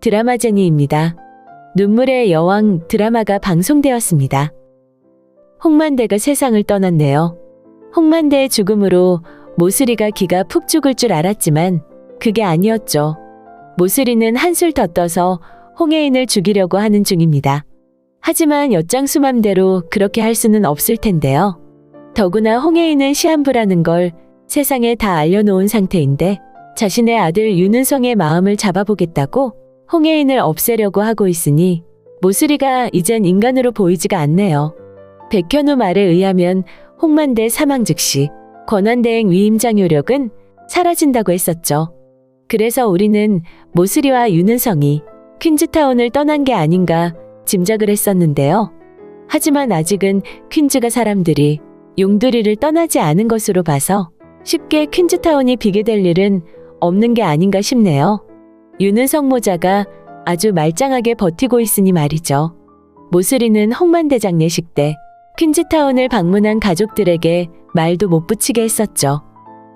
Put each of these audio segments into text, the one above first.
드라마제니입니다. 눈물의 여왕 드라마가 방송되었습니다. 홍만대가 세상을 떠났네요. 홍만대의 죽음으로 모슬이가 기가 푹 죽을 줄 알았지만 그게 아니었죠. 모슬이는 한술 더 떠서 홍해인을 죽이려고 하는 중입니다. 하지만 엿장수 맘대로 그렇게 할 수는 없을 텐데요. 더구나 홍해인은 시한부라는 걸 세상에 다 알려놓은 상태인데 자신의 아들 윤은성의 마음을 잡아보겠다고 홍해인을 없애려고 하고 있으니 모슬이가 이젠 인간으로 보이지가 않네요. 백현우 말에 의하면 홍만대 사망 즉시 권한대행 위임장 요력은 사라진다고 했었죠. 그래서 우리는 모슬이와 윤은성이 퀸즈타운을 떠난 게 아닌가 짐작을 했었는데요. 하지만 아직은 퀸즈가 사람들이 용두리를 떠나지 않은 것으로 봐서 쉽게 퀸즈타운이 비게 될 일은 없는 게 아닌가 싶네요. 윤은성 모자가 아주 말짱하게 버티고 있으니 말이죠. 모슬이는 홍만대 장례식 때 퀸즈타운을 방문한 가족들에게 말도 못 붙이게 했었죠.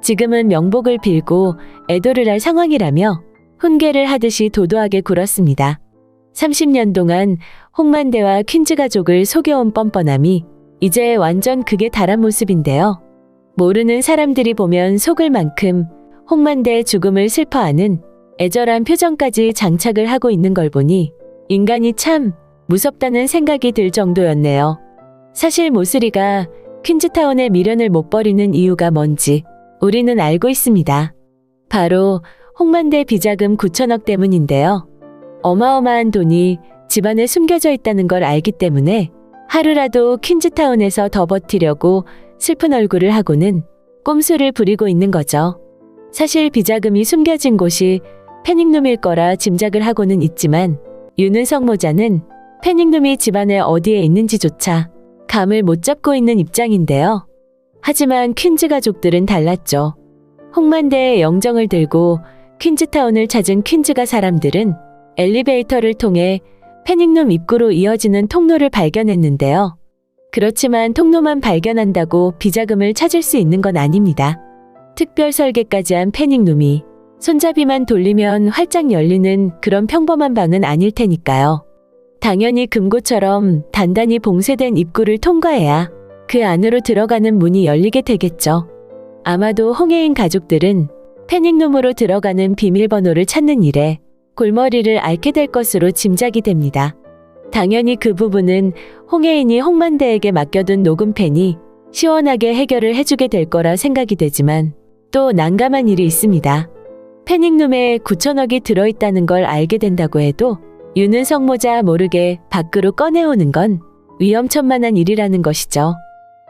지금은 명복을 빌고 애도를 할 상황이라며 훈계를 하듯이 도도하게 굴었습니다. 30년 동안 홍만대와 퀸즈 가족을 속여온 뻔뻔함이 이제 완전 극에 달한 모습인데요. 모르는 사람들이 보면 속을 만큼 홍만대의 죽음을 슬퍼하는 애절한 표정까지 장착을 하고 있는 걸 보니 인간이 참 무섭다는 생각이 들 정도였네요. 사실 모슬이가 퀸즈타운의 미련을 못 버리는 이유가 뭔지 우리는 알고 있습니다. 바로 홍만대 비자금 9천억 때문인데요. 어마어마한 돈이 집안에 숨겨져 있다는 걸 알기 때문에 하루라도 퀸즈타운에서 더 버티려고 슬픈 얼굴을 하고는 꼼수를 부리고 있는 거죠. 사실 비자금이 숨겨진 곳이 패닉룸일 거라 짐작을 하고는 있지만 윤은성 모자는 패닉룸이 집안에 어디에 있는지조차 감을 못 잡고 있는 입장인데요. 하지만 퀸즈 가족들은 달랐죠. 홍만대의 영정을 들고 퀸즈타운을 찾은 퀸즈가 사람들은 엘리베이터를 통해 패닉룸 입구로 이어지는 통로를 발견했는데요. 그렇지만 통로만 발견한다고 비자금을 찾을 수 있는 건 아닙니다. 특별 설계까지 한 패닉룸이 손잡이만 돌리면 활짝 열리는 그런 평범한 방은 아닐 테니까요. 당연히 금고처럼 단단히 봉쇄된 입구를 통과해야 그 안으로 들어가는 문이 열리게 되겠죠. 아마도 홍해인 가족들은 패닉룸으로 들어가는 비밀번호를 찾는 일에 골머리를 앓게 될 것으로 짐작이 됩니다. 당연히 그 부분은 홍해인이 홍만대에게 맡겨둔 녹음펜이 시원하게 해결을 해주게 될 거라 생각이 되지만 또 난감한 일이 있습니다. 패닉룸에 9천억이 들어있다는 걸 알게 된다고 해도 윤은성 모자 모르게 밖으로 꺼내오는 건 위험천만한 일이라는 것이죠.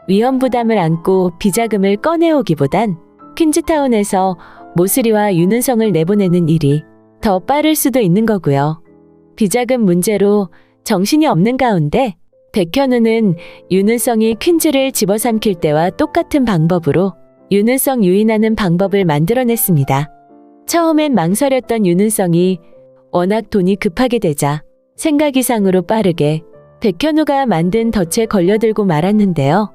위험 부담을 안고 비자금을 꺼내오기보단 퀸즈타운에서 모슬이와 윤은성을 내보내는 일이 더 빠를 수도 있는 거고요. 비자금 문제로 정신이 없는 가운데 백현우는 윤은성이 퀸즈를 집어삼킬 때와 똑같은 방법으로 윤은성 유인하는 방법을 만들어냈습니다. 처음엔 망설였던 윤은성이 워낙 돈이 급하게 되자 생각 이상으로 빠르게 백현우가 만든 덫에 걸려들고 말았는데요.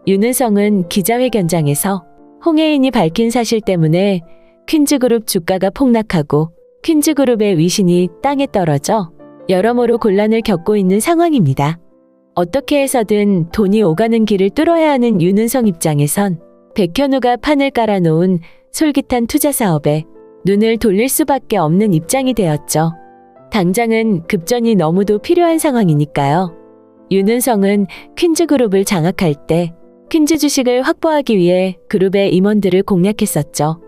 윤은성은 기자회견장에서 홍해인이 밝힌 사실 때문에 퀸즈그룹 주가가 폭락하고 퀸즈그룹의 위신이 땅에 떨어져 여러모로 곤란을 겪고 있는 상황입니다. 어떻게 해서든 돈이 오가는 길을 뚫어야 하는 윤은성 입장에선 백현우가 판을 깔아놓은 솔깃한 투자 사업에 눈을 돌릴 수밖에 없는 입장이 되었죠. 당장은 급전이 너무도 필요한 상황이니까요. 윤은성은 퀸즈그룹을 장악할 때 퀸즈 주식을 확보하기 위해 그룹의 임원들을 공략했었죠.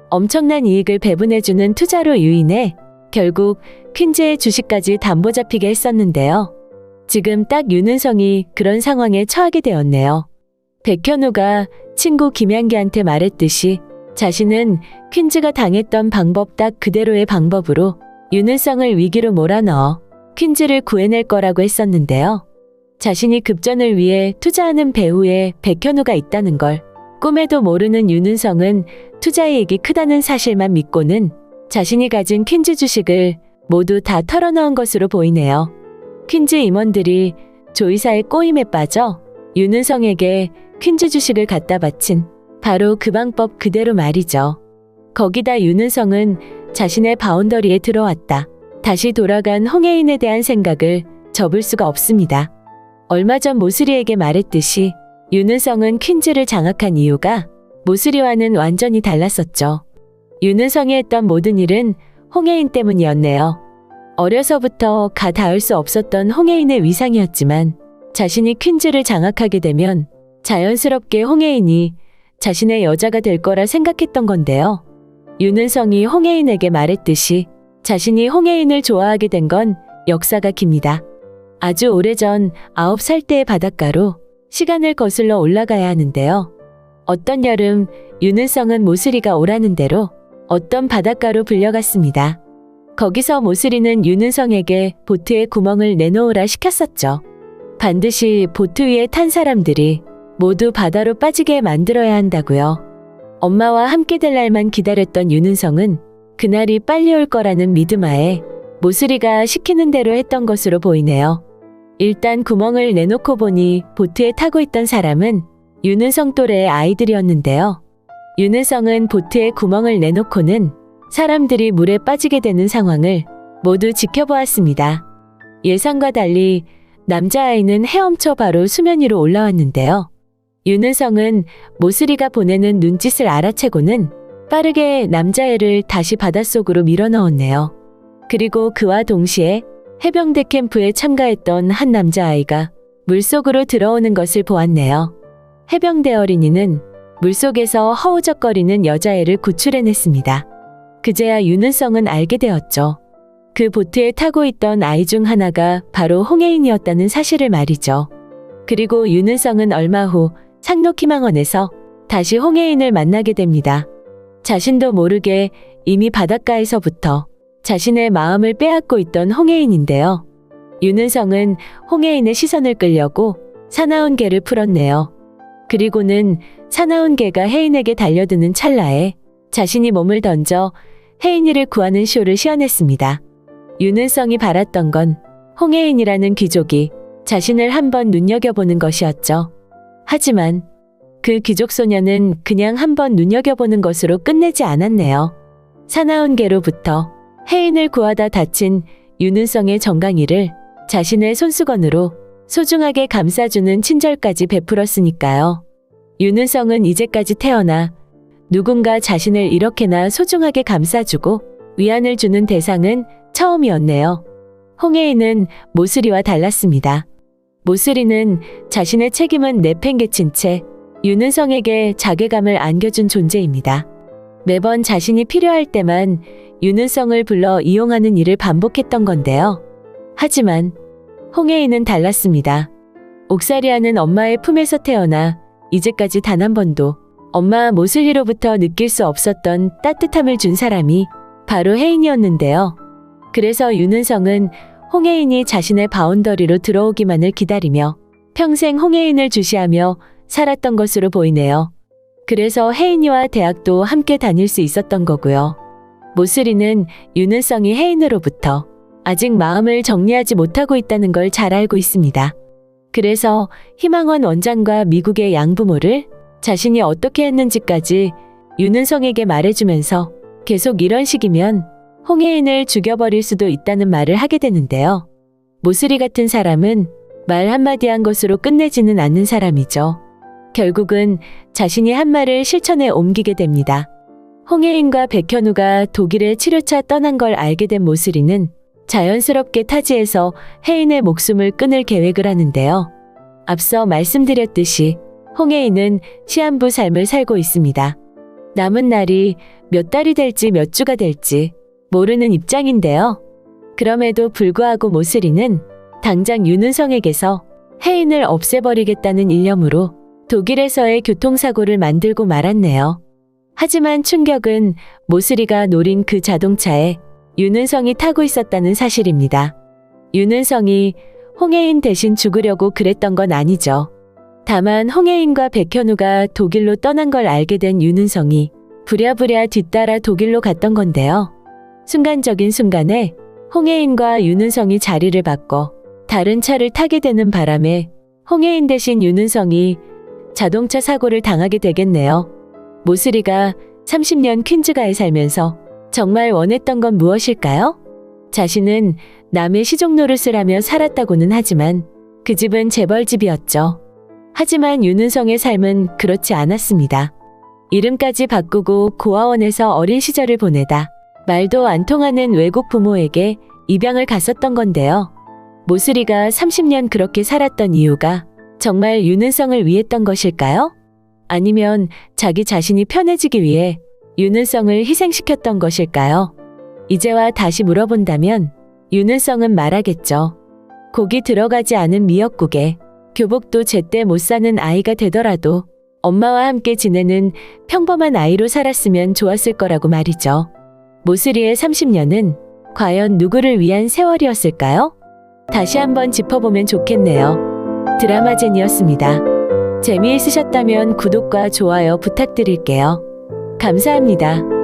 엄청난 이익을 배분해주는 투자로 유인해 결국 퀸즈의 주식까지 담보 잡히게 했었는데요. 지금 딱 윤은성이 그런 상황에 처하게 되었네요. 백현우가 친구 김양기한테 말했듯이 자신은 퀸즈가 당했던 방법 딱 그대로의 방법으로 윤은성을 위기로 몰아넣어 퀸즈를 구해낼 거라고 했었는데요. 자신이 급전을 위해 투자하는 배후에 백현우가 있다는 걸 꿈에도 모르는 윤은성은 투자 이익이 크다는 사실만 믿고는 자신이 가진 퀸즈 주식을 모두 다 털어넣은 것으로 보이네요. 퀸즈 임원들이 조이사의 꼬임에 빠져 윤은성에게 퀸즈 주식을 갖다 바친 바로 그 방법 그대로 말이죠. 거기다 윤은성은 자신의 바운더리에 들어왔다. 다시 돌아간 홍혜인에 대한 생각을 접을 수가 없습니다. 얼마 전 모슬이에게 말했듯이 윤은성은 퀸즈를 장악한 이유가 모슬이와는 완전히 달랐었죠. 윤은성이 했던 모든 일은 홍혜인 때문이었네요. 어려서부터 닿을 수 없었던 홍혜인의 위상이었지만 자신이 퀸즈를 장악하게 되면 자연스럽게 홍혜인이 자신의 여자가 될 거라 생각했던 건데요. 윤은성이 홍혜인에게 말했듯이 자신이 홍혜인을 좋아하게 된 건 역사가 깁니다. 아주 오래전 9살 때의 바닷가로 시간을 거슬러 올라가야 하는데요. 어떤 여름 윤은성은 모슬이가 오라는 대로 어떤 바닷가로 불려갔습니다. 거기서 모슬이는 윤은성에게 보트에 구멍을 내놓으라 시켰었죠. 반드시 보트 위에 탄 사람들이 모두 바다로 빠지게 만들어야 한다고요. 엄마와 함께 될 날만 기다렸던 윤은성은 그날이 빨리 올 거라는 믿음하에 모슬이가 시키는 대로 했던 것으로 보이네요. 일단 구멍을 내놓고 보니 보트에 타고 있던 사람은 윤은성 또래의 아이들이었는데요. 윤은성은 보트에 구멍을 내놓고는 사람들이 물에 빠지게 되는 상황을 모두 지켜보았습니다. 예상과 달리 남자아이는 헤엄쳐 바로 수면 위로 올라왔는데요. 윤은성은 모슬이가 보내는 눈짓을 알아채고는 빠르게 남자애를 다시 바닷속으로 밀어넣었네요. 그리고 그와 동시에 해병대 캠프에 참가했던 한 남자아이가 물속으로 들어오는 것을 보았네요. 해병대 어린이는 물속에서 허우적거리는 여자애를 구출해냈습니다. 그제야 윤은성은 알게 되었죠. 그 보트에 타고 있던 아이 중 하나가 바로 홍혜인이었다는 사실을 말이죠. 그리고 윤은성은 얼마 후 상록희망원에서 다시 홍혜인을 만나게 됩니다. 자신도 모르게 이미 바닷가에서부터 자신의 마음을 빼앗고 있던 홍혜인인데요. 윤은성은 홍혜인의 시선을 끌려고 사나운 개를 풀었네요. 그리고는 사나운 개가 혜인에게 달려드는 찰나에 자신이 몸을 던져 혜인이를 구하는 쇼를 시연했습니다. 윤은성이 바랐던 건 홍혜인이라는 귀족이 자신을 한번 눈여겨보는 것이었죠. 하지만 그 귀족 소녀는 그냥 한번 눈여겨보는 것으로 끝내지 않았네요. 사나운 개로부터 혜인을 구하다 다친 윤은성의 정강이를 자신의 손수건으로 소중하게 감싸주는 친절까지 베풀었으니까요. 윤은성은 이제까지 태어나 누군가 자신을 이렇게나 소중하게 감싸주고 위안을 주는 대상은 처음이었네요. 홍혜인은 모슬이와 달랐습니다. 모슬이는 자신의 책임은 내팽개친 채 윤은성에게 자괴감을 안겨준 존재입니다. 매번 자신이 필요할 때만 윤은성을 불러 이용하는 일을 반복했던 건데요. 하지만 홍혜인은 달랐습니다. 옥살이하는 엄마의 품에서 태어나 이제까지 단 한 번도 엄마 모슬이로부터 느낄 수 없었던 따뜻함을 준 사람이 바로 혜인이었는데요. 그래서 윤은성은 홍혜인이 자신의 바운더리로 들어오기만을 기다리며 평생 홍혜인을 주시하며 살았던 것으로 보이네요. 그래서 혜인이와 대학도 함께 다닐 수 있었던 거고요. 모슬이는 윤은성이 혜인으로부터 아직 마음을 정리하지 못하고 있다는 걸 잘 알고 있습니다. 그래서 희망원 원장과 미국의 양부모를 자신이 어떻게 했는지까지 윤은성에게 말해주면서 계속 이런 식이면 홍혜인을 죽여버릴 수도 있다는 말을 하게 되는데요. 모슬이 같은 사람은 말 한마디 한 것으로 끝내지는 않는 사람이죠. 결국은 자신이 한 말을 실천에 옮기게 됩니다. 홍혜인과 백현우가 독일에 치료차 떠난 걸 알게 된 모슬이는 자연스럽게 타지에서 혜인의 목숨을 끊을 계획을 하는데요. 앞서 말씀드렸듯이 홍혜인은 시한부 삶을 살고 있습니다. 남은 날이 몇 달이 될지 몇 주가 될지 모르는 입장인데요. 그럼에도 불구하고 모슬이는 당장 윤은성에게서 혜인을 없애버리겠다는 일념으로 독일에서의 교통사고를 만들고 말았네요. 하지만 충격은 모슬이가 노린 그 자동차에 윤은성이 타고 있었다는 사실입니다. 윤은성이 홍혜인 대신 죽으려고 그랬던 건 아니죠. 다만 홍혜인과 백현우가 독일로 떠난 걸 알게 된 윤은성이 부랴부랴 뒤따라 독일로 갔던 건데요. 순간적인 순간에 홍혜인과 윤은성이 자리를 바꿔 다른 차를 타게 되는 바람에 홍혜인 대신 윤은성이 자동차 사고를 당하게 되겠네요. 모슬이가 30년 퀸즈가에 살면서 정말 원했던 건 무엇일까요? 자신은 남의 시종 노릇을 하며 살았다고는 하지만 그 집은 재벌집이었죠. 하지만 윤은성의 삶은 그렇지 않았습니다. 이름까지 바꾸고 고아원에서 어린 시절을 보내다 말도 안 통하는 외국 부모에게 입양을 갔었던 건데요. 모슬이가 30년 그렇게 살았던 이유가 정말 윤은성을 위했던 것일까요? 아니면 자기 자신이 편해지기 위해 윤은성을 희생시켰던 것일까요? 이제와 다시 물어본다면 윤은성은 말하겠죠. 고기 들어가지 않은 미역국에 교복도 제때 못 사는 아이가 되더라도 엄마와 함께 지내는 평범한 아이로 살았으면 좋았을 거라고 말이죠. 모슬이의 30년은 과연 누구를 위한 세월이었을까요? 다시 한번 짚어보면 좋겠네요. 드라마젠이었습니다. 재미있으셨다면 구독과 좋아요 부탁드릴게요. 감사합니다.